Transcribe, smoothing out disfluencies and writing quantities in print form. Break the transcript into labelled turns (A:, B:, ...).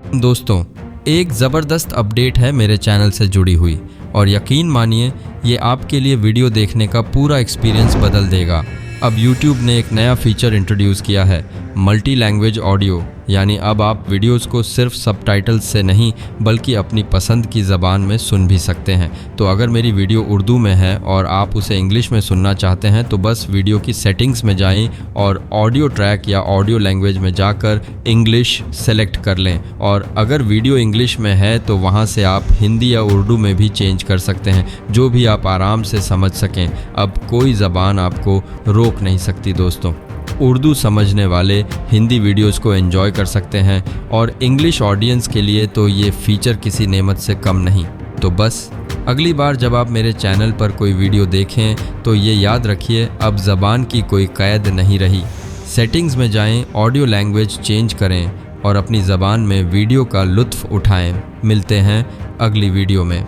A: दोस्तों, एक ज़बरदस्त अपडेट है मेरे चैनल से जुड़ी हुई और यकीन मानिए ये आपके लिए वीडियो देखने का पूरा एक्सपीरियंस बदल देगा। अब YouTube ने एक नया फीचर इंट्रोड्यूस किया है, मल्टी लैंग्वेज ऑडियो। यानी अब आप वीडियोस को सिर्फ सबटाइटल्स से नहीं बल्कि अपनी पसंद की ज़बान में सुन भी सकते हैं। तो अगर मेरी वीडियो उर्दू में है और आप उसे इंग्लिश में सुनना चाहते हैं तो बस वीडियो की सेटिंग्स में जाएं और ऑडियो ट्रैक या ऑडियो लैंग्वेज में जाकर इंग्लिश सेलेक्ट कर लें। और अगर वीडियो इंग्लिश में है तो वहां से आप हिंदी या उर्दू में भी चेंज कर सकते हैं, जो भी आप आराम से समझ सकें। अब कोई ज़बान आपको रोक नहीं सकती दोस्तों। उर्दू समझने वाले हिंदी वीडियोस को एंजॉय कर सकते हैं और इंग्लिश ऑडियंस के लिए तो ये फीचर किसी नेमत से कम नहीं। तो बस अगली बार जब आप मेरे चैनल पर कोई वीडियो देखें तो ये याद रखिए, अब ज़बान की कोई कैद नहीं रही। सेटिंग्स में जाएं, ऑडियो लैंग्वेज चेंज करें और अपनी ज़बान में वीडियो का लुत्फ़ उठाएं। मिलते हैं अगली वीडियो में।